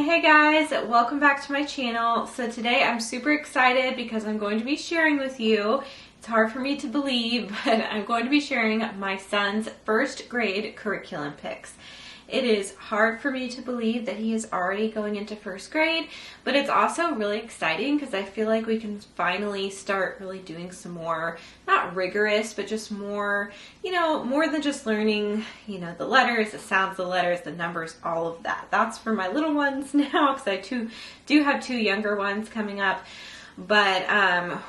Hey guys, welcome back to my channel. So today I'm super excited because I'm going to be sharing with you, it's hard for me to believe, but I'm going to be sharing my son's first grade curriculum picks. It is hard for me to believe that he is already going into first grade, but it's also really exciting because I feel like we can finally start really doing some more, not rigorous, but just more, more than just learning, the letters, the sounds of the letters, the numbers, all of that. That's for my little ones now because I do have two younger ones coming up. But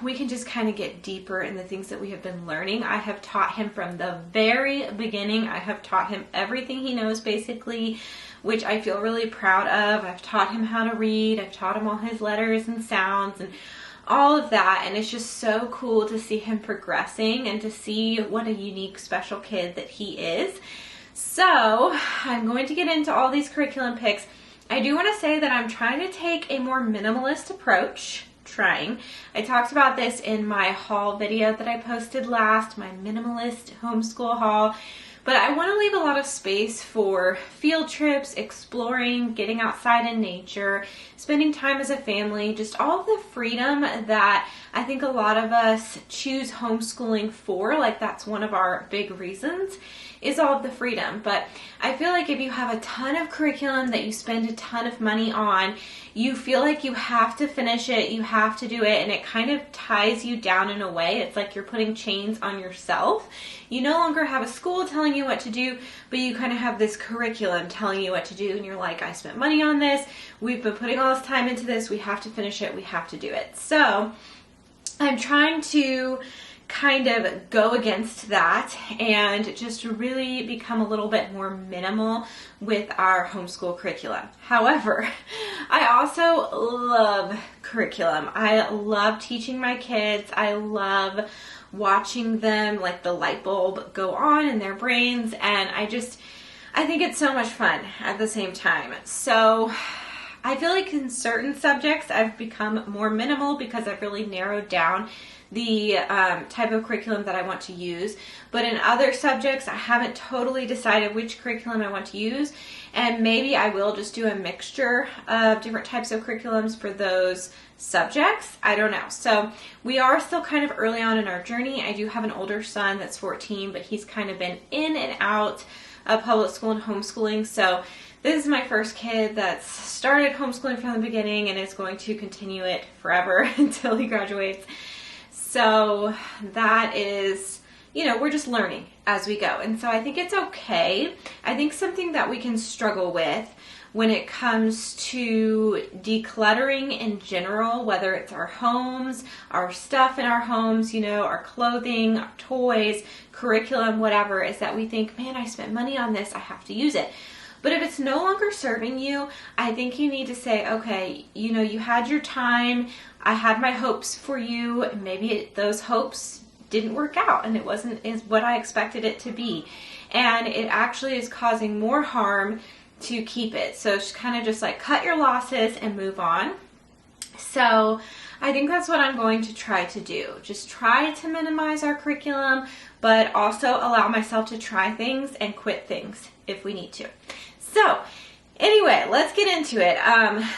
we can just kind of get deeper in the things that we have been learning. I have taught him from the very beginning. I have taught him everything he knows basically, which I feel really proud of. I've taught him how to read. I've taught him all his letters and sounds and all of that. And it's just so cool to see him progressing and to see what a unique, special kid that he is. So I'm going to get into all these curriculum picks. I do want to say that I'm trying to take a more minimalist approach. I talked about this in my haul video that I posted last, my minimalist homeschool haul, but I want to leave a lot of space for field trips, exploring, getting outside in nature, spending time as a family, just all of the freedom that I think a lot of us choose homeschooling for. Like that's one of our big reasons, is all of the freedom. But I feel like if you have a ton of curriculum that you spend a ton of money on, you feel like you have to finish it, you have to do it, and it kind of ties you down in a way. It's like you're putting chains on yourself. You no longer have a school telling you what to do, but you kind of have this curriculum telling you what to do, and you're like, I spent money on this, we've been putting all this time into this, we have to finish it, we have to do it. So I'm trying to kind of go against that and just really become a little bit more minimal with our homeschool curriculum. However, I also love curriculum. I love teaching my kids. I love watching them, like the light bulb go on in their brains, and I think it's so much fun at the same time. So I feel like in certain subjects I've become more minimal because I've really narrowed down the type of curriculum that I want to use. But in other subjects, I haven't totally decided which curriculum I want to use. And maybe I will just do a mixture of different types of curriculums for those subjects. I don't know. So we are still kind of early on in our journey. I do have an older son that's 14, but he's kind of been in and out of public school and homeschooling. So this is my first kid that's started homeschooling from the beginning and is going to continue it forever until he graduates. So that is, we're just learning as we go. And so I think it's okay. I think something that we can struggle with when it comes to decluttering in general, whether it's our homes, our stuff in our homes, our clothing, our toys, curriculum, whatever, is that we think, man, I spent money on this, I have to use it. But if it's no longer serving you, I think you need to say, okay, you had your time. I had my hopes for you. Maybe those hopes didn't work out and it wasn't what I expected it to be. And it actually is causing more harm to keep it. So it's kind of just like cut your losses and move on. So I think that's what I'm going to try to do. Just try to minimize our curriculum, but also allow myself to try things and quit things if we need to. So anyway, let's get into it.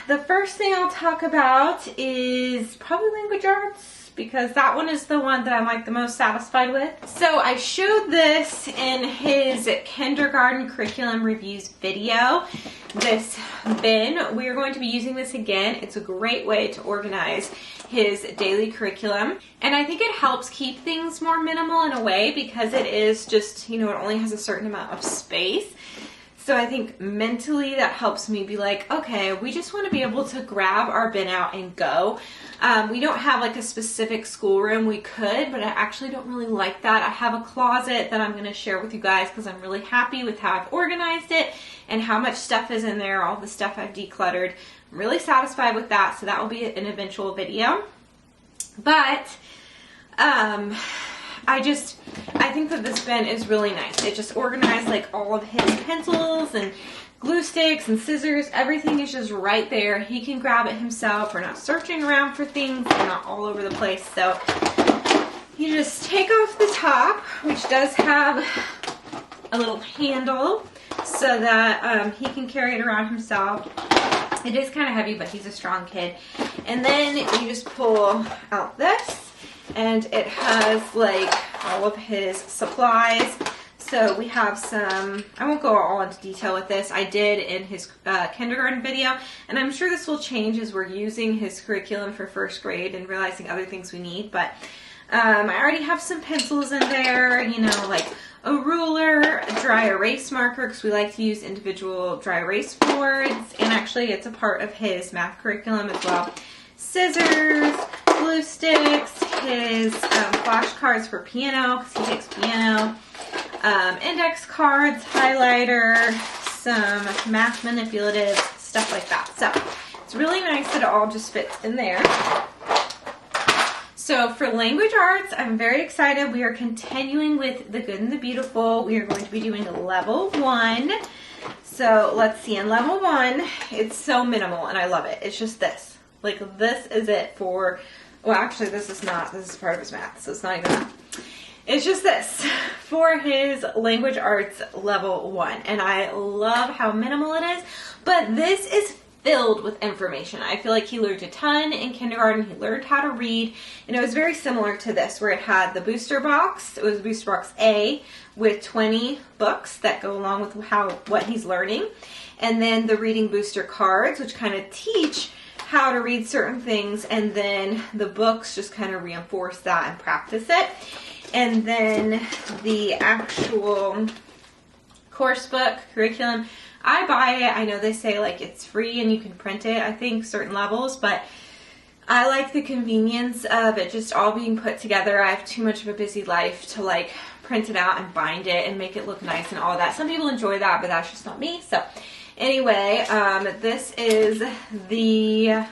The first thing I'll talk about is probably language arts, because that one is the one that I'm like the most satisfied with. So I showed this in his kindergarten curriculum reviews video, this bin. We are going to be using this again. It's a great way to organize his daily curriculum. And I think it helps keep things more minimal in a way because it is just, it only has a certain amount of space. So I think mentally that helps me be like, okay, we just want to be able to grab our bin out and go. We don't have like a specific schoolroom. We could, but I actually don't really like that. I have a closet that I'm going to share with you guys because I'm really happy with how I've organized it and how much stuff is in there, all the stuff I've decluttered. I'm really satisfied with that, so that will be an eventual video. But I think that this bin is really nice. It just organized like all of his pencils and glue sticks and scissors. Everything is just right there. He can grab it himself. We're not searching around for things. They're not all over the place. So you just take off the top, which does have a little handle so that he can carry it around himself. It is kind of heavy, but he's a strong kid. And then you just pull out this, and it has like all of his supplies. So we have some, I won't go all into detail with this. I did in his kindergarten video, and I'm sure this will change as we're using his curriculum for first grade and realizing other things we need. But I already have some pencils in there, you know, like a ruler, a dry erase marker, because we like to use individual dry erase boards, and actually it's a part of his math curriculum as well. Scissors, glue sticks, his flashcards for piano, because he takes piano, index cards, highlighter, some math manipulatives, stuff like that. So it's really nice that it all just fits in there. So for language arts, I'm very excited. We are continuing with The Good and the Beautiful. We are going to be doing level 1. So let's see, in level 1, it's so minimal and I love it. It's just this. Like, this is it for, well, actually this is not, this is part of his math, so it's not even that. It's just this for his language arts level 1. And I love how minimal it is, but this is filled with information. I feel like he learned a ton in kindergarten. He learned how to read, and it was very similar to this, where it had the booster box. It was booster box A with 20 books that go along with what he's learning, and then the reading booster cards, which kind of teach how to read certain things, and then the books just kind of reinforce that and practice it. And then the actual course book curriculum, I buy it. I know they say like it's free and you can print it, I think, certain levels, but I like the convenience of it just all being put together. I have too much of a busy life to like print it out and bind it and make it look nice and all that. Some people enjoy that, but that's just not me. So anyway, this is the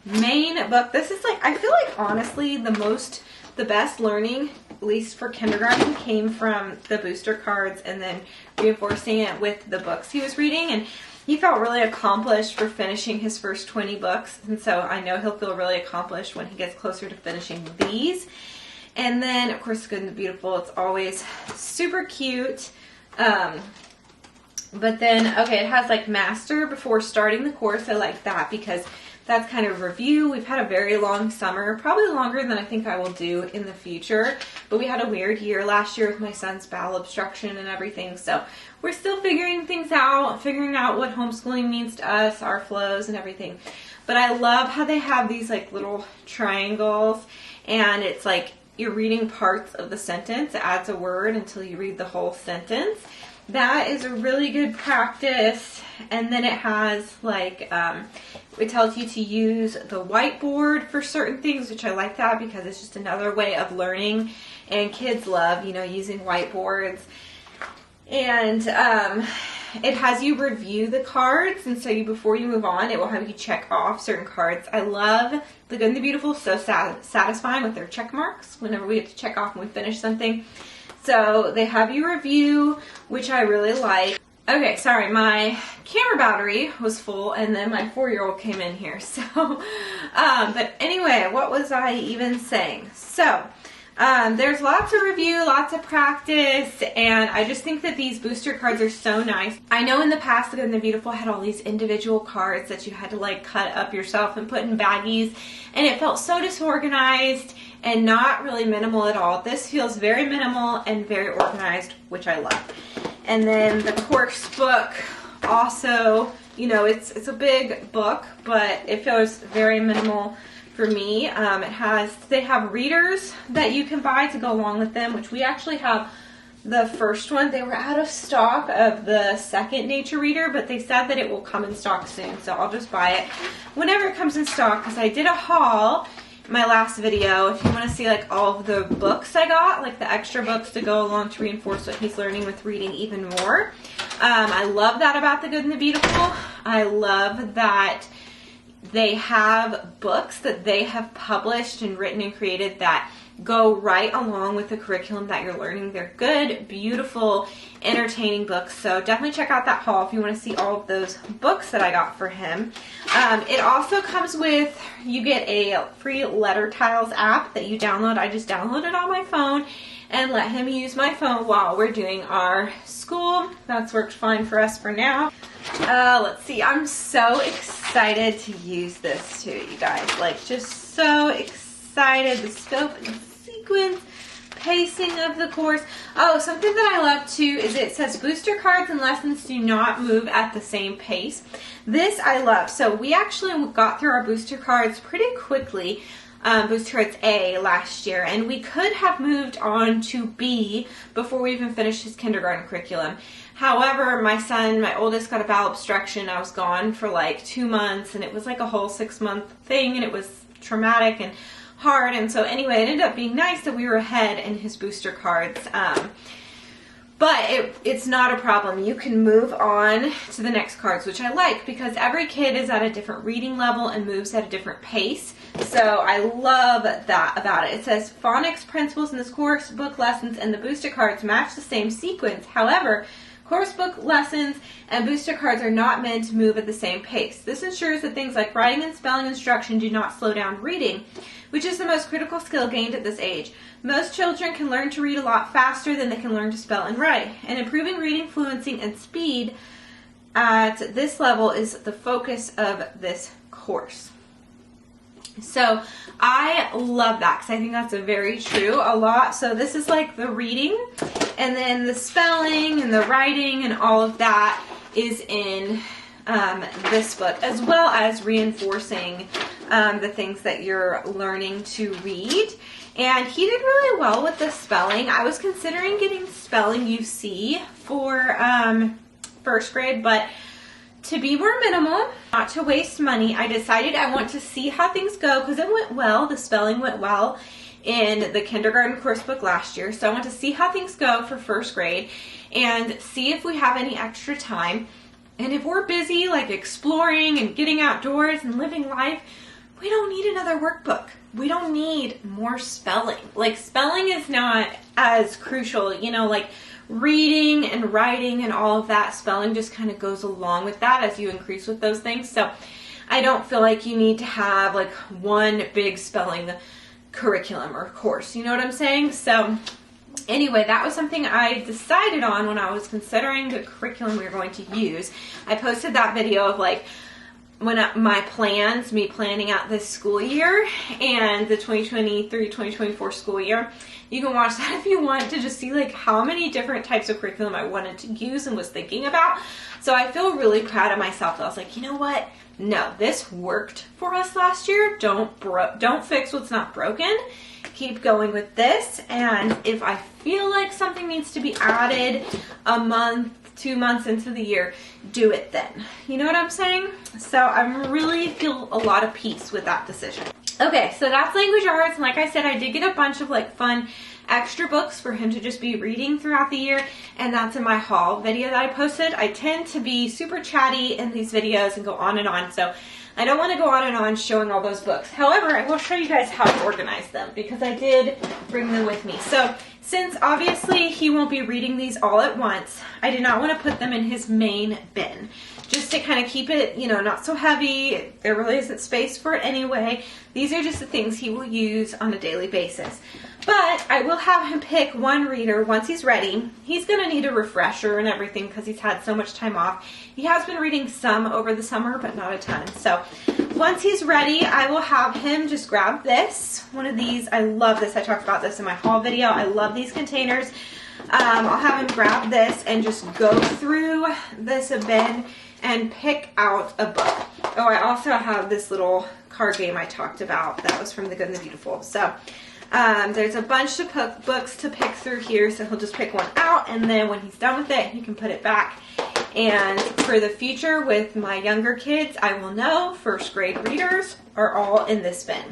main book. This is like, I feel like honestly the best learning, at least for kindergarten, came from the booster cards and then reinforcing it with the books he was reading. And he felt really accomplished for finishing his first 20 books. And so I know he'll feel really accomplished when he gets closer to finishing these. And then, of course, Good and the Beautiful. It's always super cute. But then, okay, it has like master before starting the course. I like that because that's kind of review. We've had a very long summer, probably longer than I think I will do in the future. But we had a weird year last year with my son's bowel obstruction and everything. So we're still figuring things out, figuring out what homeschooling means to us, our flows and everything. But I love how they have these like little triangles, and it's like you're reading parts of the sentence. It adds a word until you read the whole sentence. That is a really good practice. And then it has like, it tells you to use the whiteboard for certain things, which I like that because it's just another way of learning. And kids love, you know, using whiteboards. And it has you review the cards. And so before you move on, it will have you check off certain cards. I love The Good and the Beautiful. So satisfying with their check marks whenever we get to check off when we finish something. So they have you review, which I really like. Okay, sorry, my camera battery was full and then my 4-year-old came in here. So, but anyway, what was I even saying? So, there's lots of review, lots of practice, and I just think that these booster cards are so nice. I know in the past, The Good and the Beautiful had all these individual cards that you had to like cut up yourself and put in baggies, and it felt so disorganized and not really minimal at all. This feels very minimal and very organized, which I love. And then the course book also, you know, it's a big book, but it feels very minimal for me. They have readers that you can buy to go along with them, which we actually have the first one. They were out of stock of the second nature reader, but they said that it will come in stock soon. So I'll just buy it whenever it comes in stock, because I did a haul my last video. If you want to see like all of the books I got, like the extra books to go along to reinforce what he's learning with reading even more. I love that about The Good and the Beautiful. I love that they have books that they have published and written and created that go right along with the curriculum that you're learning. They're good, beautiful, entertaining books. So definitely check out that haul if you want to see all of those books that I got for him. It also comes with, you get a free letter tiles app that you download. I just downloaded it on my phone, and let him use my phone while we're doing our school. That's worked fine for us for now. Let's see, I'm so excited to use this too, you guys. Like, just so excited. The scope and sequence, pacing of the course. Oh, something that I love too is it says booster cards and lessons do not move at the same pace. This I love. So we actually got through our booster cards pretty quickly, booster cards A last year, and we could have moved on to B before we even finished his kindergarten curriculum. However, my son, my oldest, got a bowel obstruction. I was gone for like 2 months, and it was like a whole 6-month thing, and it was traumatic and hard. And so anyway, it ended up being nice that we were ahead in his booster cards. But it's not a problem. You can move on to the next cards, which I like because every kid is at a different reading level and moves at a different pace. So I love that about it. It says phonics principles in this course book lessons and the booster cards match the same sequence. However, course book lessons and booster cards are not meant to move at the same pace. This ensures that things like writing and spelling instruction do not slow down reading, which is the most critical skill gained at this age. Most children can learn to read a lot faster than they can learn to spell and write, and improving reading fluency and speed at this level is the focus of this course. So I love that because I think that's a very true a lot. So this is like the reading, and then the spelling and the writing and all of that is in this book, as well as reinforcing the things that you're learning to read. And he did really well with the spelling. I was considering getting spelling UC for first grade, but to be more minimal, not to waste money, I decided I want to see how things go because it went well. The spelling went well in the kindergarten course book last year. So I want to see how things go for first grade and see if we have any extra time. And if we're busy like exploring and getting outdoors and living life, we don't need another workbook. We don't need more spelling. Like, spelling is not as crucial, you know, like reading and writing and all of that. Spelling just kind of goes along with that as you increase with those things. So I don't feel like you need to have like one big spelling curriculum or course. You know what I'm saying? So anyway, that was something I decided on when I was considering the curriculum we were going to use. I posted that video of like my plans, me planning out this school year and the 2023-2024 school year. You can watch that if you want to just see like how many different types of curriculum I wanted to use and was thinking about. So I feel really proud of myself. I was like, you know what? No, this worked for us last year. Don't fix what's not broken. Keep going with this. And if I feel like something needs to be added a month, 2 months into the year, do it then. You know what I'm saying? So I really feel a lot of peace with that decision. Okay, so that's language arts. And like I said, I did get a bunch of like fun extra books for him to just be reading throughout the year, and that's in my haul video that I posted. I tend to be super chatty in these videos and go on and on, so I don't want to go on and on showing all those books. However, I will show you guys how to organize them because I did bring them with me. So since obviously he won't be reading these all at once, I did not want to put them in his main bin. Just to kind of keep it, you know, not so heavy. There really isn't space for it anyway. These are just the things he will use on a daily basis. But I will have him pick one reader once he's ready. He's going to need a refresher and everything because he's had so much time off. He has been reading some over the summer, but not a ton. So once he's ready, I will have him just grab this. One of these. I love this. I talked about this in my haul video. I love these containers. I'll have him grab this and just go through this bin and pick out a book. Oh, I also have this little card game I talked about that was from The Good and the Beautiful. So there's a bunch of books to pick through here, so he'll just pick one out, and then when he's done with it, he can put it back. And for the future with my younger kids, I will know first grade readers are all in this bin.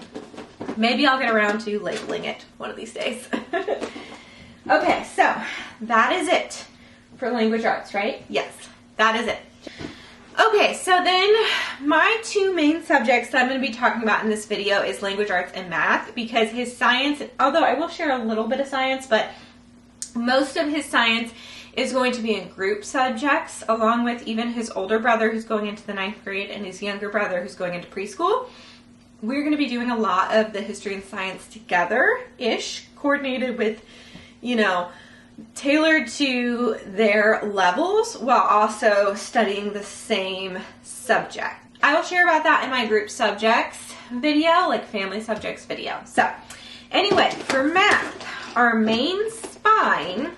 Maybe I'll get around to labeling it one of these days. Okay, so that is it for language arts, right? Yes, that is it. Okay, so then my two main subjects that I'm going to be talking about in this video is language arts and math, because his science, although I will share a little bit of science, but most of his science is going to be in group subjects, along with even his older brother who's going into the 9th grade and his younger brother who's going into preschool. We're going to be doing a lot of the history and science together-ish, coordinated with you know, tailored to their levels while also studying the same subject. I will share about that in my group subjects video, like family subjects video. So anyway, for math, our main spine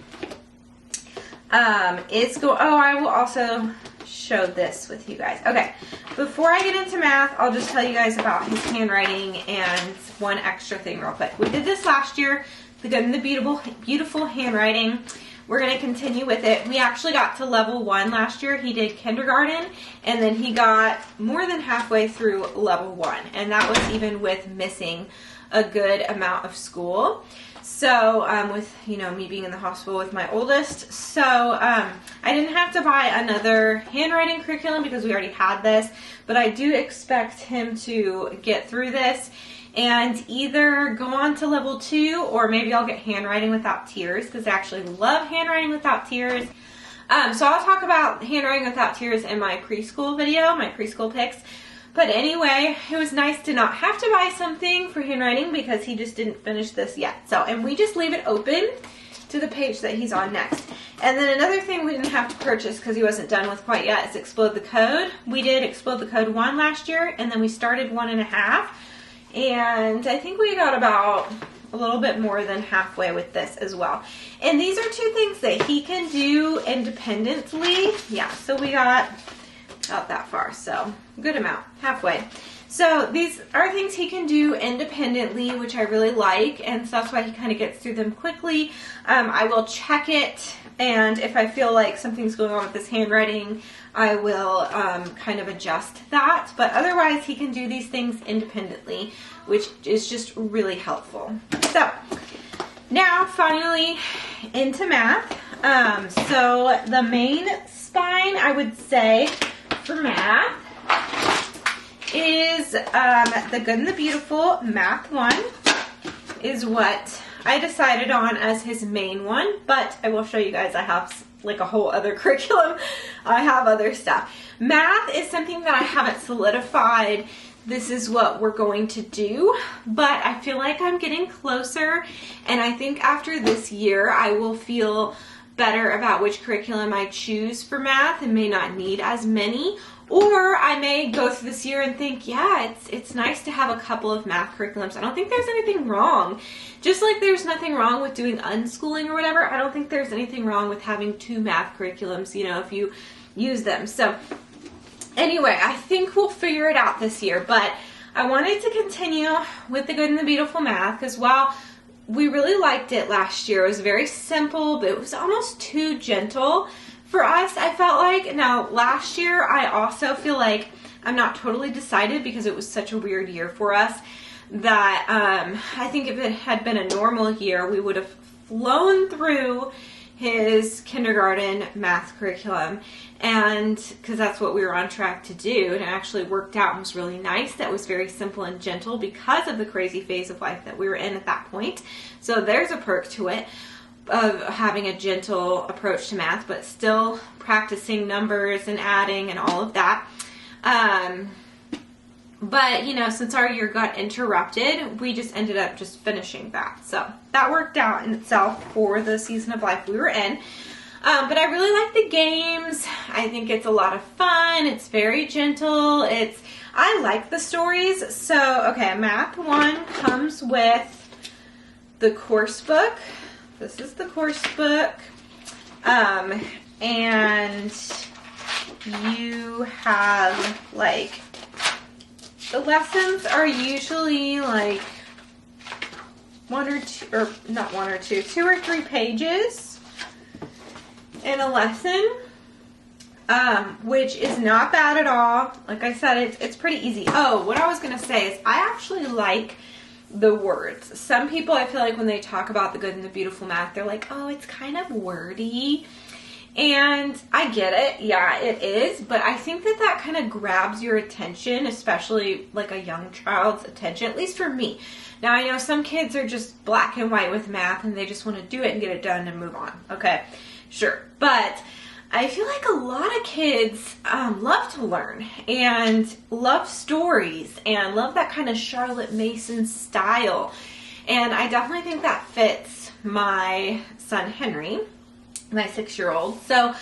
I will also show this with you guys. Okay, before I get into math, I'll just tell you guys about his handwriting and one extra thing real quick. We did this last year, the Good and the Beautiful handwriting. We're going to continue with it. We actually got to level 1 last year. He did kindergarten, and then he got more than halfway through level 1, and that was even with missing a good amount of school. So with, you know, me being in the hospital with my oldest, so I didn't have to buy another handwriting curriculum because we already had this, but I do expect him to get through this and either go on to level 2, or maybe I'll get handwriting without tears, because I actually love handwriting without tears. So I'll talk about handwriting without tears in my preschool video, my preschool pics. But anyway, it was nice to not have to buy something for handwriting because he just didn't finish this yet. So, and we just leave it open to the page that he's on next. And then another thing we didn't have to purchase because he wasn't done with quite yet is Explode the Code. We did Explode the Code 1 last year, and then we started 1.5. And I think we got about a little bit more than halfway with this as well. And these are 2 things that he can do independently. Yeah, so we got out that far, so good amount, halfway. So these are things he can do independently, which I really like, and so that's why he kind of gets through them quickly. I will check it, and if I feel like something's going on with his handwriting, I will kind of adjust that. But otherwise, he can do these things independently, which is just really helpful. So now, finally, into math. So the main spine, I would say, for math is the Good and the Beautiful Math 1 is what I decided on as his main one, but I will show you guys I have like a whole other curriculum. I have other stuff. Math is something that I haven't solidified. This is what we're going to do, but I feel like I'm getting closer, and I think after this year I will feel better about which curriculum I choose for math and may not need as many. Or I may go through this year and think, yeah, it's nice to have a couple of math curriculums. I don't think there's anything wrong. Just like there's nothing wrong with doing unschooling or whatever, I don't think there's anything wrong with having 2 math curriculums, you know, if you use them. So anyway, I think we'll figure it out this year. But I wanted to continue with the Good and the Beautiful Math because while we really liked it last year, it was very simple, but it was almost too gentle for us, I felt like. Now, last year, I also feel like I'm not totally decided because it was such a weird year for us that I think if it had been a normal year, we would have flown through his kindergarten math curriculum, and because that's what we were on track to do, and it actually worked out and was really nice. That was very simple and gentle because of the crazy phase of life that we were in at that point. So there's a perk to it, of having a gentle approach to math, but still practicing numbers and adding and all of that. But, you know, since our year got interrupted, we just ended up just finishing that. So that worked out in itself for the season of life we were in. But I really like the games. I think it's a lot of fun. It's very gentle. I like the stories. So, okay, Math 1 comes with the course book. This is the course book, and you have, like, the lessons are usually, like, 2 or 3 pages in a lesson, which is not bad at all. Like I said, it's pretty easy. Oh, what I was going to say is I actually like the words. Some people, I feel like when they talk about the Good and the Beautiful Math, they're like, oh, it's kind of wordy. And I get it. Yeah, it is. But I think that kind of grabs your attention, especially like a young child's attention, at least for me. Now, I know some kids are just black and white with math and they just want to do it and get it done and move on. Okay, sure. But I feel like a lot of kids love to learn and love stories and love that kind of Charlotte Mason style. And I definitely think that fits my son Henry, my 6-year-old. So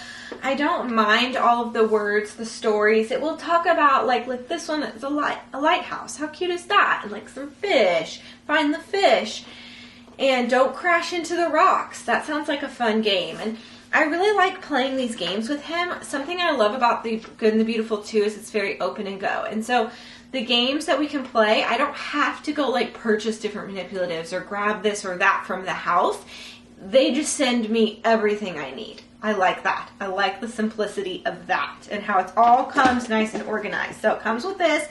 I don't mind all of the words, the stories. It will talk about like this one is a lighthouse. How cute is that? And like some fish. Find the fish. And don't crash into the rocks. That sounds like a fun game. And I really like playing these games with him. Something I love about The Good and the Beautiful too is it's very open and go. And so the games that we can play, I don't have to go like purchase different manipulatives or grab this or that from the house. They just send me everything I need. I like that. I like the simplicity of that and how it all comes nice and organized. So it comes with this,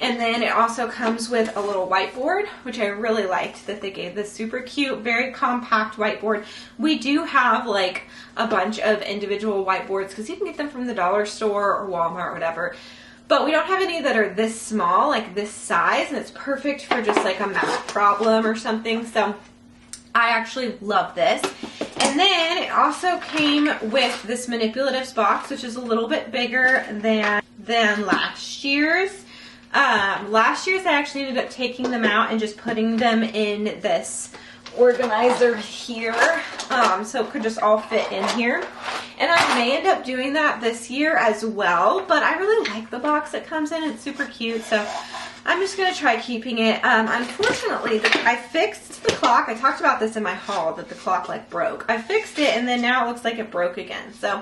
and then it also comes with a little whiteboard, which I really liked that they gave this super cute, very compact whiteboard. We do have like a bunch of individual whiteboards because you can get them from the dollar store or Walmart or whatever. But we don't have any that are this small, like this size, and it's perfect for just like a math problem or something. So I actually love this. And then it also came with this manipulatives box, which is a little bit bigger than last year's. Last year's I actually ended up taking them out and just putting them in this organizer here, so it could just all fit in here. And I may end up doing that this year as well, but I really like the box it comes in. It's super cute, so I'm just going to try keeping it. Unfortunately, I fixed the clock. I talked about this in my haul, that the clock like broke. I fixed it, and then now it looks like it broke again. So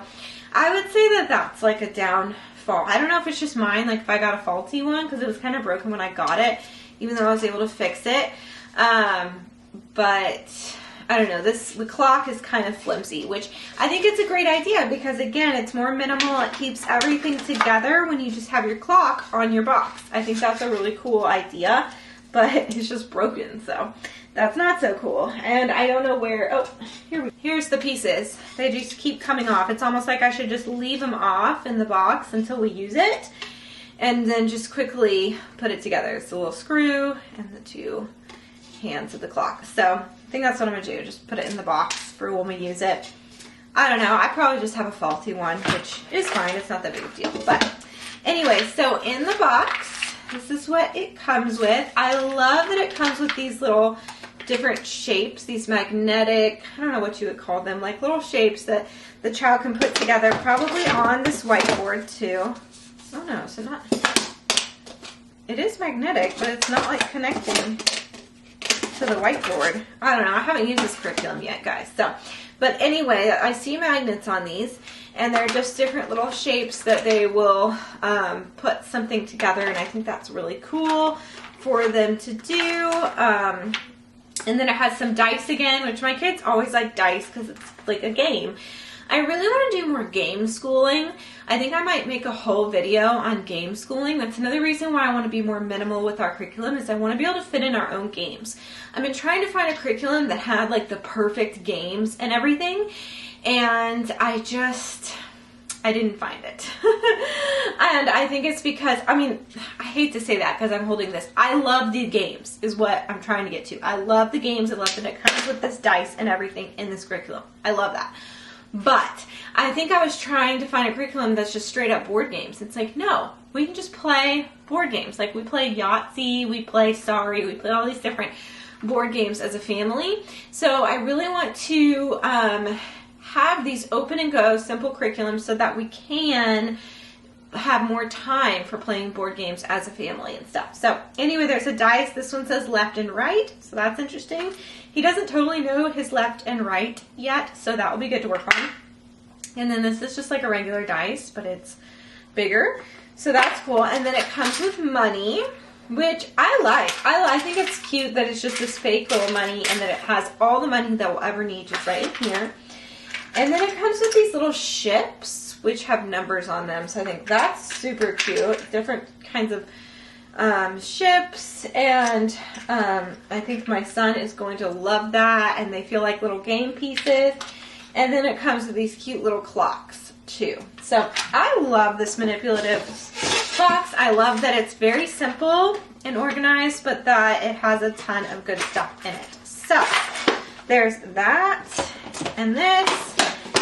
I would say that that's like a downfall. I don't know if it's just mine, like if I got a faulty one, because it was kind of broken when I got it, even though I was able to fix it. But I don't know, the clock is kind of flimsy, which I think it's a great idea because again, it's more minimal. It keeps everything together when you just have your clock on your box. I think that's a really cool idea, but it's just broken, so that's not so cool. And I don't know where, oh, here's the pieces. They just keep coming off. It's almost like I should just leave them off in the box until we use it and then just quickly put it together. It's a little screw and the two hands of the clock. So I think that's what I'm gonna do, just put it in the box for when we use it. I don't know, I probably just have a faulty one, which is fine, it's not that big of a deal. But anyway, so in the box, this is what it comes with. I love that it comes with these little different shapes, these magnetic, I don't know what you would call them, like little shapes that the child can put together, probably on this whiteboard too. Oh no, so not, it is magnetic, but it's not like connecting to the whiteboard. I don't know, I haven't used this curriculum yet, guys. So, but anyway, I see magnets on these, and they're just different little shapes that they will put something together, and I think that's really cool for them to do. And then it has some dice again, which my kids always like dice because it's like a game. I really want to do more game schooling. I think I might make a whole video on game schooling. That's another reason why I want to be more minimal with our curriculum, is I want to be able to fit in our own games. I've been trying to find a curriculum that had like the perfect games and everything, and I didn't find it. And I think it's because, I mean, I hate to say that because I'm holding this. I love the games is what I'm trying to get to. I love the games. I love that it comes with this dice and everything in this curriculum. I love that. But I think I was trying to find a curriculum that's just straight up board games. It's like, no, we can just play board games. Like we play Yahtzee, we play Sorry, we play all these different board games as a family. So I really want to have these open and go simple curriculums so that we can have more time for playing board games as a family and stuff. So anyway, there's a dice. This one says left and right, so that's interesting. He doesn't totally know his left and right yet, so that will be good to work on. And then this is just like a regular dice, but it's bigger, so that's cool. And then it comes with money, which I like. I think it's cute that it's just this fake little money and that it has all the money that we'll ever need just right in here. And then it comes with these little ships, which have numbers on them. So I think that's super cute. Different kinds of ships. And I think my son is going to love that. And they feel like little game pieces. And then it comes with these cute little clocks too. So I love this manipulative box. I love that it's very simple and organized, but that it has a ton of good stuff in it. So there's that and this.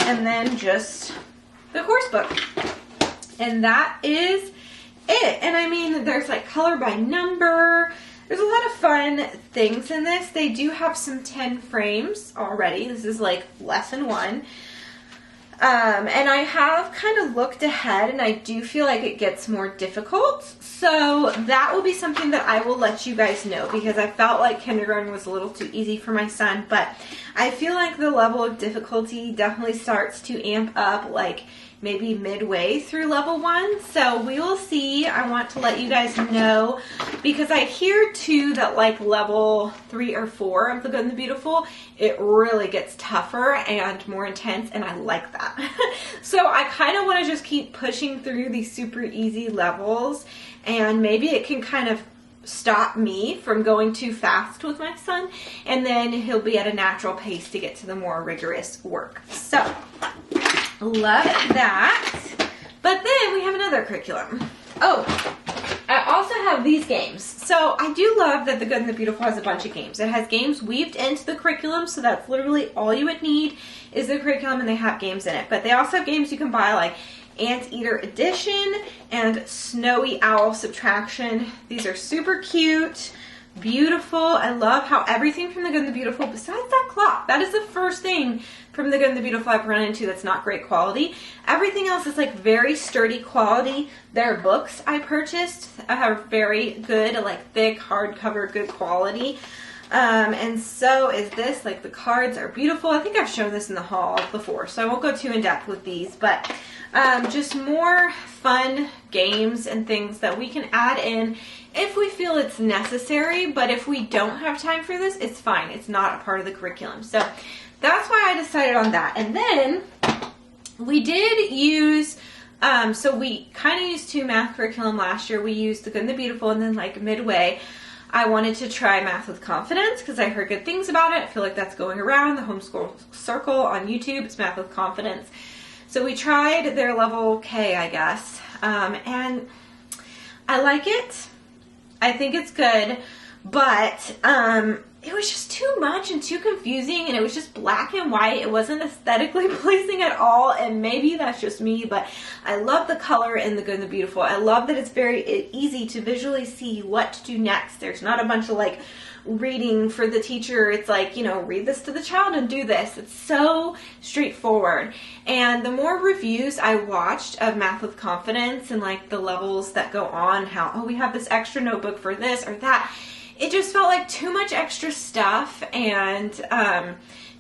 And then just the course book. And that is it. And I mean, there's like color by number. there's a lot of fun things in this. They do have some 10 frames already. This is like lesson 1. And I have kind of looked ahead, and I do feel like it gets more difficult. So that will be something that I will let you guys know, because I felt like kindergarten was a little too easy for my son. But I feel like the level of difficulty definitely starts to amp up like maybe midway through level 1. So we will see. I want to let you guys know, because I hear too that like level 3 or 4 of The Good and the Beautiful, it really gets tougher and more intense, and I like that. So I kind of want to just keep pushing through these super easy levels, and maybe it can kind of stop me from going too fast with my son, and then he'll be at a natural pace to get to the more rigorous work. So love that. But then we have another curriculum. Oh, I also have these games. So I do love that The Good and the Beautiful has a bunch of games. It has games weaved into the curriculum, so that's literally all you would need is the curriculum, and they have games in it. But they also have games you can buy, like Anteater Addition and Snowy Owl Subtraction. These are super cute, beautiful. I love how everything from The Good and the Beautiful, besides that clock, that is the first thing from The Good and the Beautiful I've run into that's not great quality. Everything else is like very sturdy quality. Their books I purchased are very good, like thick, hardcover, good quality. And so is this. Like the cards are beautiful. I think I've shown this in the haul before, so I won't go too in depth with these, but just more fun games and things that we can add in if we feel it's necessary. But if we don't have time for this, it's fine. It's not a part of the curriculum. So that's why I decided on that. And then we did use, so we kind of used 2 math curriculum last year. We used The Good and the Beautiful, and then like midway, I wanted to try Math with Confidence because I heard good things about it. I feel like that's going around the homeschool circle on YouTube. It's Math with Confidence. So we tried their level K, I guess, and I like it. I think it's good, but it was just too much and too confusing, and it was just black and white. It wasn't aesthetically pleasing at all, and maybe that's just me, but I love the color in The Good and the Beautiful. I love that it's very easy to visually see what to do next. There's not a bunch of like reading for the teacher. It's like, you know, read this to the child and do this. It's so straightforward. And the more reviews I watched of Math with Confidence and like the levels that go on, how, oh, we have this extra notebook for this or that, it just felt like too much extra stuff, and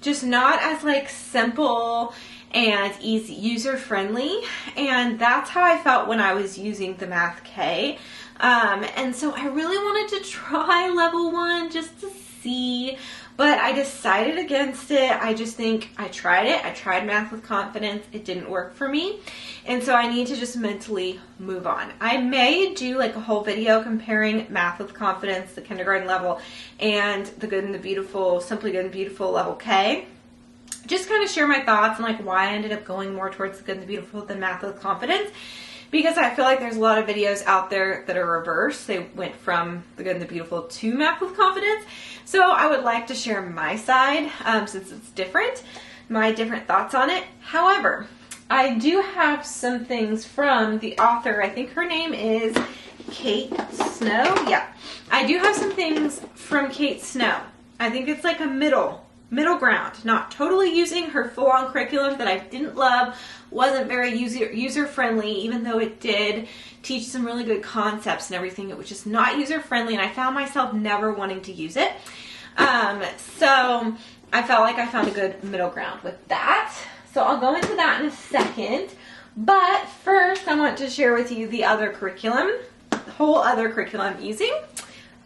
just not as like simple and easy, user-friendly. And that's how I felt when I was using the Math K. And so I really wanted to try level 1 just to see, but I decided against it. I just think I tried it. I tried Math with Confidence. It didn't work for me. And so I need to just mentally move on. I may do like a whole video comparing Math with Confidence, the kindergarten level, and The Good and the Beautiful, Simply Good and Beautiful level K. Just kind of share my thoughts and like why I ended up going more towards The Good and the Beautiful than Math with Confidence. Because I feel like there's a lot of videos out there that are reversed. They went from The Good and the Beautiful to Math with Confidence. So I would like to share my side, since it's different, my different thoughts on it. However, I do have some things from the author. I think her name is Kate Snow. Yeah, I do have some things from Kate Snow. I think it's like a middle ground, not totally using her full-on curriculum that I didn't love, wasn't very user-friendly, even though it did teach some really good concepts and everything. It was just not user-friendly, and I found myself never wanting to use it. So I felt like I found a good middle ground with that. So I'll go into that in a second. But first, I want to share with you the other curriculum, the whole other curriculum I'm using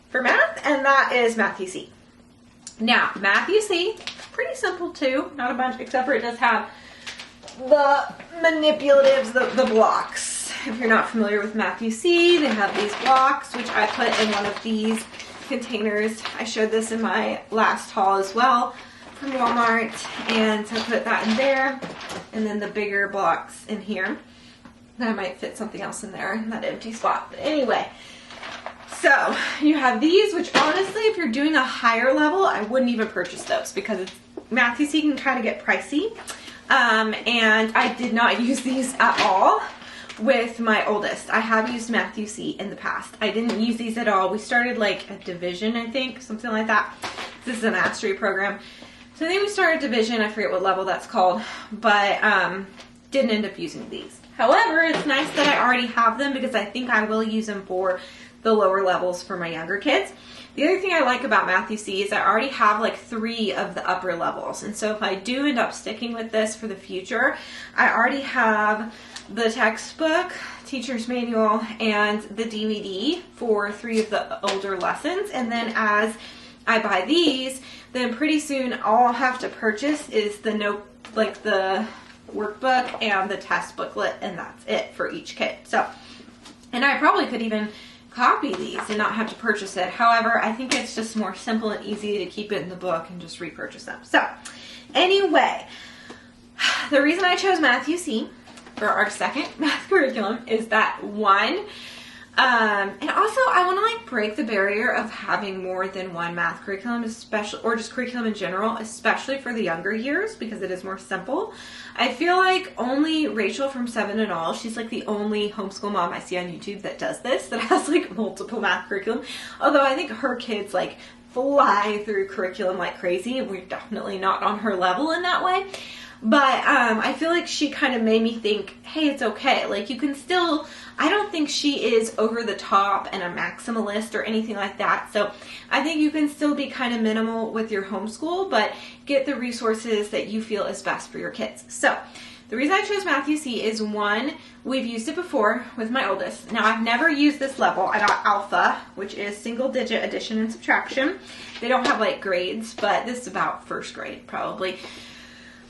for math, and that is Math UC. Now, Math UC, pretty simple too, not a bunch, except for it does have the manipulatives, the blocks. If you're not familiar with Math UC, they have these blocks, which I put in one of these containers. I showed this in my last haul as well from Walmart, and so I put that in there, and then the bigger blocks in here. Then I might fit something else in there in that empty spot. But anyway, so you have these, which honestly, if you're doing a higher level, I wouldn't even purchase those because it's Math UC can kind of get pricey. And I did not use these at all with my oldest. I have used Matthew C in the past. I didn't use these at all. We started like a division, I think, something like that. This is a mastery program. So I think we started division. I forget what level that's called, but didn't end up using these. However, it's nice that I already have them because I think I will use them for the lower levels for my younger kids. The other thing I like about Matthew C is I already have like 3 of the upper levels. And so if I do end up sticking with this for the future, I already have the textbook, teacher's manual, and the DVD for 3 of the older lessons. And then as I buy these, then pretty soon all I'll have to purchase is the the workbook and the test booklet, and that's it for each kid. So, and I probably could even copy these and not have to purchase it. However, I think it's just more simple and easy to keep it in the book and just repurchase them. So anyway, the reason I chose Matthew C for our second math curriculum is that one, and also I want to like break the barrier of having more than one math curriculum, especially, or just curriculum in general, especially for the younger years, because it is more simple. I feel like only Rachel from 7 and All, she's like the only homeschool mom I see on YouTube that does this, that has like multiple math curriculum. Although I think her kids like fly through curriculum like crazy, and we're definitely not on her level in that way. But I feel like she kind of made me think, hey, it's okay. Like you can still, I don't think she is over the top and a maximalist or anything like that. So I think you can still be kind of minimal with your homeschool, but get the resources that you feel is best for your kids. So the reason I chose Matthew C is one, we've used it before with my oldest. Now I've never used this level. I got Alpha, which is single digit addition and subtraction. They don't have like grades, but this is about first grade probably.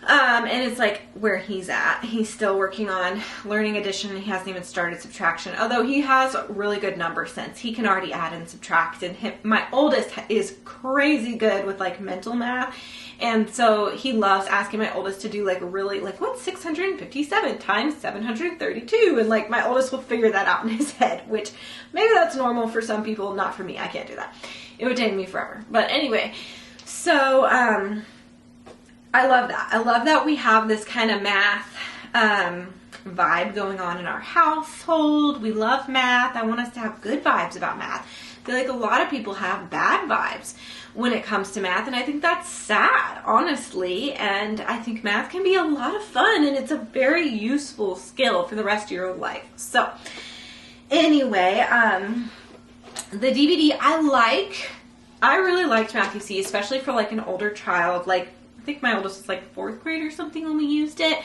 And it's like where he's at. He's still working on learning addition, and he hasn't even started subtraction. Although he has really good number sense. He can already add and subtract. And my oldest is crazy good with like mental math. And so he loves asking my oldest to do like really like, what's 657 times 732? And like my oldest will figure that out in his head, which maybe that's normal for some people, not for me. I can't do that. It would take me forever. But anyway, so, I love that. I love that we have this kind of math vibe going on in our household. We love math. I want us to have good vibes about math. I feel like a lot of people have bad vibes when it comes to math, and I think that's sad, honestly. And I think math can be a lot of fun, and it's a very useful skill for the rest of your life. So anyway, the DVD I really liked Matthew C, especially for like an older child. Like I think my oldest was like 4th grade or something when we used it.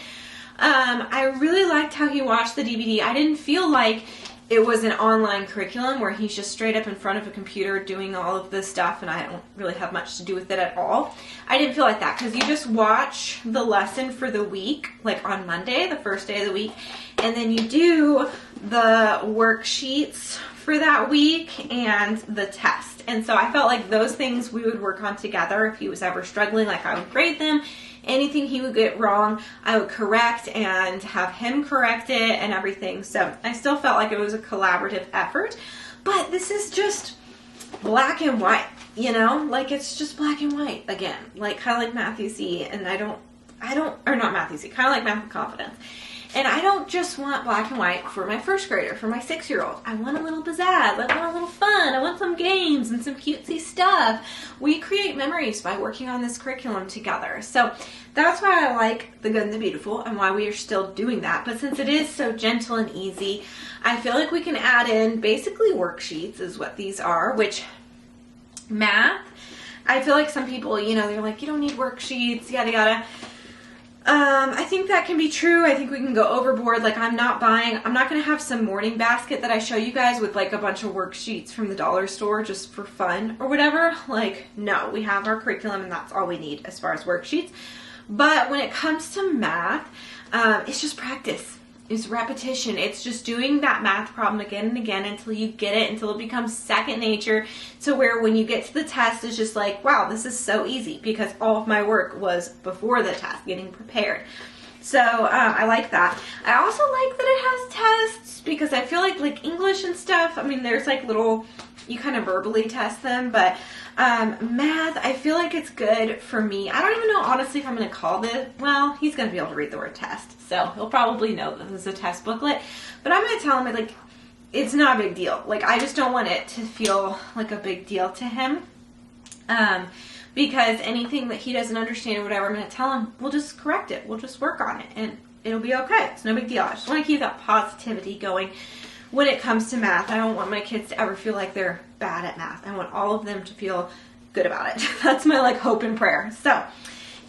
I really liked how he watched the DVD. I didn't feel like it was an online curriculum where he's just straight up in front of a computer doing all of this stuff and I don't really have much to do with it at all. I didn't feel like that because you just watch the lesson for the week, like on Monday, the first day of the week, and then you do the worksheets for that week and the test. And so I felt like those things we would work on together. If he was ever struggling, like I would grade them. Anything he would get wrong, I would correct and have him correct it and everything. So I still felt like it was a collaborative effort. But this is just black and white, you know? Like it's just black and white again. Like kind of like Matthew C. And or not Matthew C. Kind of like Math with Confidence. And I don't just want black and white for my first grader, for my 6-year-old. I want a little pizzazz. I want a little fun. I want some games and some cutesy stuff. We create memories by working on this curriculum together. So that's why I like The Good and the Beautiful and why we are still doing that. But since it is so gentle and easy, I feel like we can add in basically worksheets is what these are, which math, I feel like some people, you know, they're like, you don't need worksheets, yada yada. I think that can be true. I think we can go overboard. Like I'm not going to have some morning basket that I show you guys with like a bunch of worksheets from the dollar store just for fun or whatever. Like, no, we have our curriculum and that's all we need as far as worksheets. But when it comes to math, it's just practice. It's repetition. It's just doing that math problem again and again until you get it, until it becomes second nature, to where when you get to the test, it's just like, wow, this is so easy because all of my work was before the test, getting prepared. So I like that. I also like that it has tests because I feel like English and stuff, I mean, there's like little, you kind of verbally test them, but math, I feel like it's good for me. I don't even know, honestly, if I'm going to call this, well, he's going to be able to read the word test, so he'll probably know that this is a test booklet, but I'm going to tell him, like, it's not a big deal. Like, I just don't want it to feel like a big deal to him, because anything that he doesn't understand or whatever, I'm going to tell him, we'll just correct it, we'll just work on it, and it'll be okay. It's no big deal. I just want to keep that positivity going when it comes to math. I don't want my kids to ever feel like they're bad at math. I want all of them to feel good about it. That's my like hope and prayer. So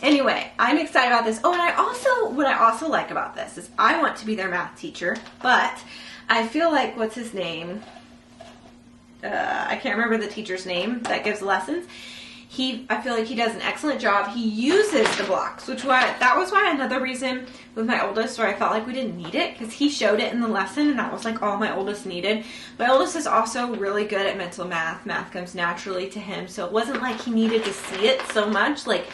anyway, I'm excited about this. Oh, and what I also like about this is I want to be their math teacher, but I feel like, what's his name? I can't remember the teacher's name that gives lessons. I feel like he does an excellent job. He uses the blocks, that was why another reason with my oldest where I felt like we didn't need it, because he showed it in the lesson and that was like all my oldest needed. My oldest is also really good at mental math. Math comes naturally to him, so it wasn't like he needed to see it so much, like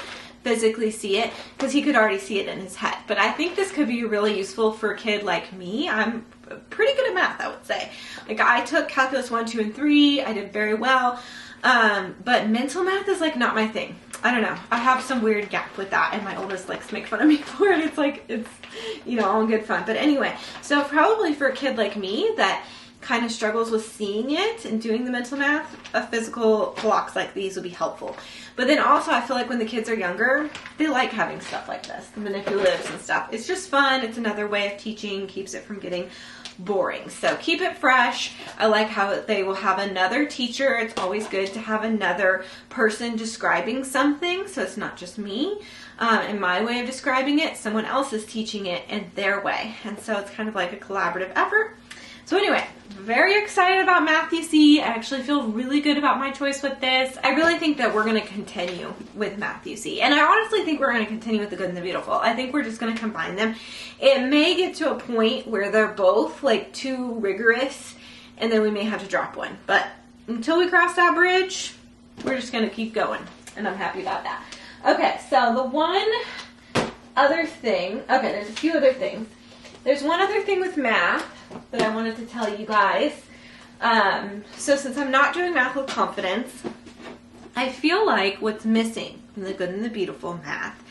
physically see it, because he could already see it in his head. But I think this could be really useful for a kid like me. I'm pretty good at math, I would say. Like, I took calculus 1, 2, and 3. I did very well. But mental math is like not my thing. I don't know. I have some weird gap with that, and my oldest likes to make fun of me for it. It's like, it's, you know, all in good fun. But anyway, so probably for a kid like me that kind of struggles with seeing it and doing the mental math, a physical blocks like these would be helpful. But then also I feel like when the kids are younger, they like having stuff like this, the manipulatives and stuff. It's just fun. It's another way of teaching, keeps it from getting boring. So keep it fresh. I like how they will have another teacher. It's always good to have another person describing something, so it's not just me and my way of describing it. Someone else is teaching it in their way, and so it's kind of like a collaborative effort. So anyway, very excited about Math You See. I actually feel really good about my choice with this. I really think that we're going to continue with Math You See. And I honestly think we're going to continue with The Good and the Beautiful. I think we're just going to combine them. It may get to a point where they're both like too rigorous and then we may have to drop one. But until we cross that bridge, we're just going to keep going. And I'm happy about that. Okay, so the one other thing, okay, there's a few other things. There's one other thing with math that I wanted to tell you guys. So since I'm not doing Math with Confidence, I feel like what's missing from The Good and the Beautiful math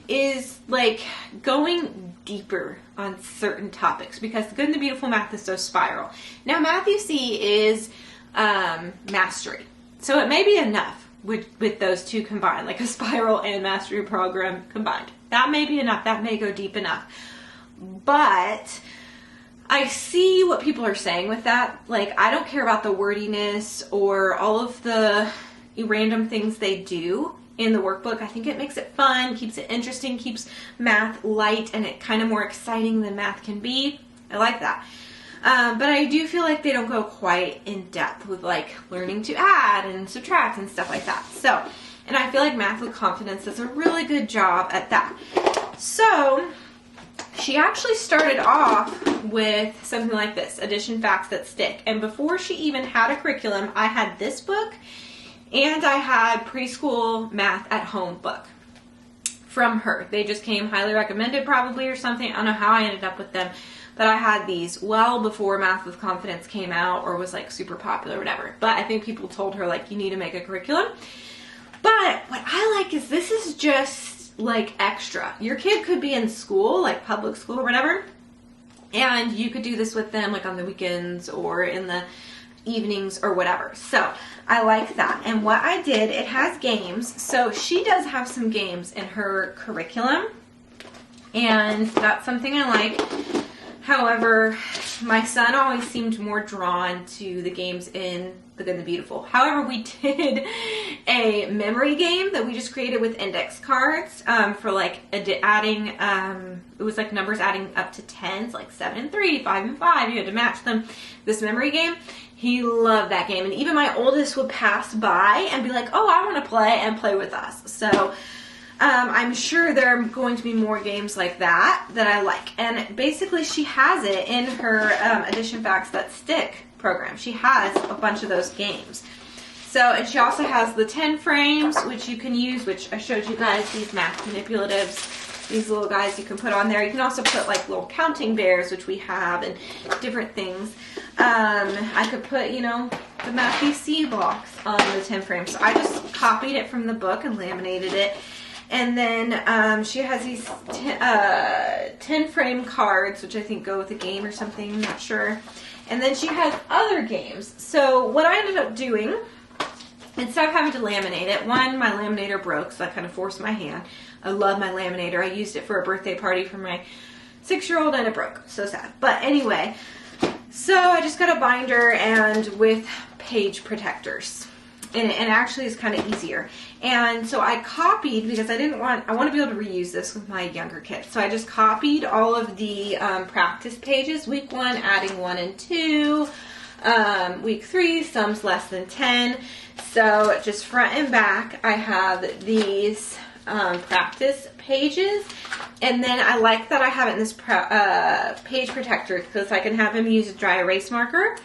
is like going deeper on certain topics, because The Good and the Beautiful math is so spiral. Now Math You See is mastery. So it may be enough with those two combined, like a spiral and mastery program combined. That may be enough. That may go deep enough. But I see what people are saying with that. Like, I don't care about the wordiness or all of the random things they do in the workbook. I think it makes it fun, keeps it interesting, keeps math light, and it kind of more exciting than math can be. I like that. But I do feel like they don't go quite in depth with like learning to add and subtract and stuff like that. So, and I feel like Math with Confidence does a really good job at that. So she actually started off with something like this, Addition Facts That Stick. And before she even had a curriculum, I had this book and I had Preschool Math at Home book from her. They just came highly recommended probably or something. I don't know how I ended up with them, but I had these well before Math with Confidence came out or was like super popular or whatever. But I think people told her like, you need to make a curriculum. But what I like is this is just like extra. Your kid could be in school, like public school or whatever, and you could do this with them like on the weekends or in the evenings or whatever. So I like that. And what I did, it has games. So she does have some games in her curriculum, and that's something I like. However, my son always seemed more drawn to the games in The Good and the Beautiful. However, we did a memory game that we just created with index cards for like adding, it was like numbers adding up to 10s, like 7 and 3, 5 and 5. You had to match them. This memory game, he loved that game. And even my oldest would pass by and be like, oh, I want to play, and play with us. So I'm sure there are going to be more games like that I like. And basically she has it in her Addition Facts That Stick program. She has a bunch of those games. So, and she also has the 10 frames, which you can use, which I showed you guys, these math manipulatives. these little guys you can put on there. You can also put like little counting bears, which we have, and different things. I could put, you know, the Matthew C blocks on the 10 frame. So I just copied it from the book and laminated it. And then she has these 10 frame cards, which I think go with a game or something, I'm not sure. And then she has other games. So what I ended up doing, instead of having to laminate it, one, my laminator broke, so I kind of forced my hand. I love my laminator. I used it for a birthday party for my 6-year-old and it broke. So sad. But anyway, so I just got a binder and with page protectors. And actually it's kind of easier. And so I copied, because I want to be able to reuse this with my younger kids. So I just copied all of the practice pages. Week 1, adding 1 and 2. Week 3, sums less than 10. So just front and back, I have these practice pages. And then I like that I have it in this page protector, because I can have him use a dry erase marker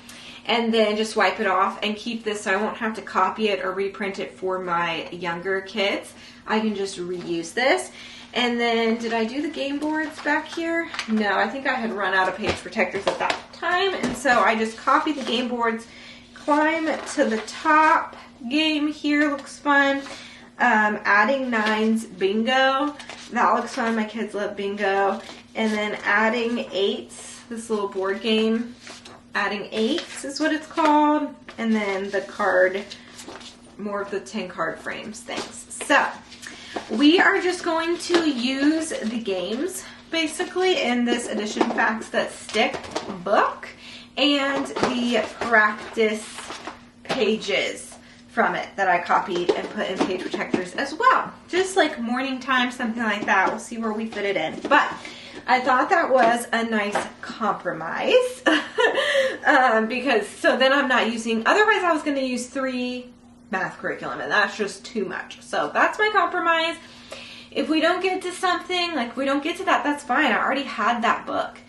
and then just wipe it off and keep this so I won't have to copy it or reprint it for my younger kids. I can just reuse this. And then, did I do the game boards back here? No, I think I had run out of page protectors at that time. And so I just copied the game boards, climb to the top. Game here looks fun. Adding 9's bingo. That looks fun. My kids love bingo. And then adding 8's, this little board game. Adding 8's is what it's called. And then the card, more of the 10 card frames things. So we are just going to use the games basically in this Edition Facts That Stick book and the practice pages from it that I copied and put in page protectors as well. Just like morning time, something like that. We'll see where we fit it in. But I thought that was a nice compromise because so then I'm not using, otherwise I was going to use 3 math curriculum and that's just too much. So that's my compromise. If we don't get to something, like if we don't get to that, that's fine. I already had that book.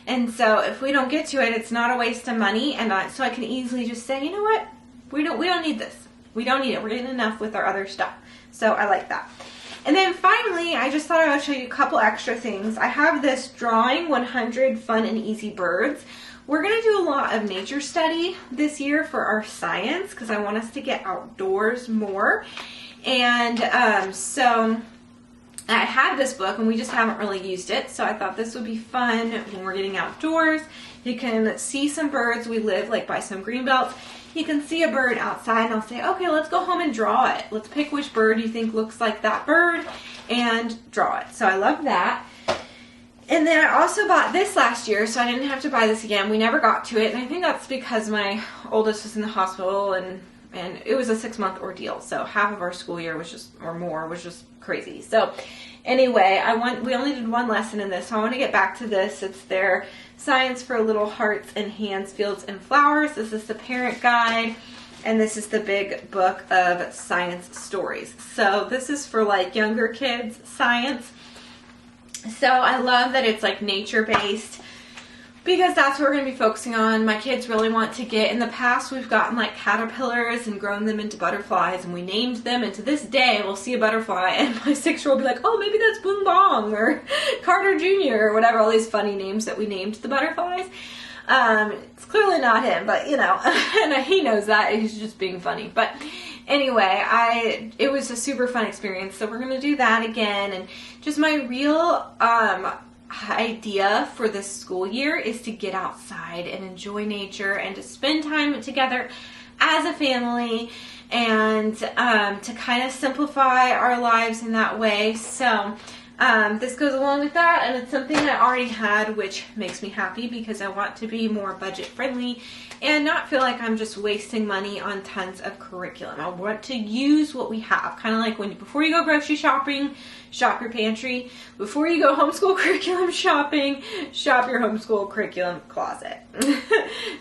And so if we don't get to it, it's not a waste of money. And so I can easily just say, you know what? We don't need this. We don't need it. We're getting enough with our other stuff. So I like that. And then finally, I just thought I would show you a couple extra things. I have this Drawing 100 Fun and Easy Birds. We're going to do a lot of nature study this year for our science because I want us to get outdoors more. And so I had this book and we just haven't really used it. So I thought this would be fun when we're getting outdoors. You can see some birds. We live like by some green belts. You can see a bird outside and I'll say, okay, let's go home and draw it. Let's pick which bird you think looks like that bird and draw it. So I love that. And then I also bought this last year, so I didn't have to buy this again. We never got to it, and I think that's because my oldest was in the hospital and it was a 6-month ordeal. So half of our school year was just, or more, was just crazy. So anyway, we only did 1 lesson in this, so I want to get back to this. It's their Science for Little Hearts and Hands, Fields, and Flowers. This is the parent guide, and this is the big book of science stories. So this is for like younger kids science. So I love that it's like nature-based because that's what we're going to be focusing on. My kids really want to get, in the past we've gotten like caterpillars and grown them into butterflies and we named them, and to this day we'll see a butterfly and my 6-year-old will be like, oh, maybe that's Boom Bong or Carter Jr. or whatever, all these funny names that we named the butterflies. It's clearly not him, but you know, and he knows that, he's just being funny. But anyway, it was a super fun experience, so we're going to do that again. And just my real idea for this school year is to get outside and enjoy nature and to spend time together as a family and to kind of simplify our lives in that way. So this goes along with that, and it's something I already had, which makes me happy because I want to be more budget friendly and not feel like I'm just wasting money on tons of curriculum. I want to use what we have, kind of like before you go grocery shopping, shop your pantry. Before you go homeschool curriculum shopping, shop your homeschool curriculum closet.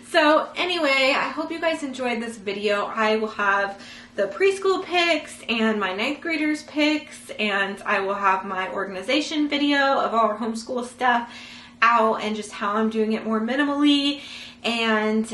So anyway, I hope you guys enjoyed this video. I will have the preschool pics and my 9th graders pics, and I will have my organization video of all our homeschool stuff out and just how I'm doing it more minimally, and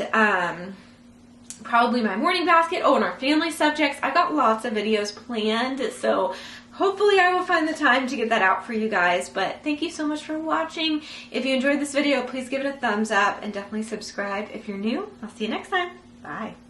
probably my morning basket. Oh, and our family subjects. I got lots of videos planned, so hopefully I will find the time to get that out for you guys. But thank you so much for watching. If you enjoyed this video, please give it a thumbs up and definitely subscribe if you're new. I'll see you next time. Bye.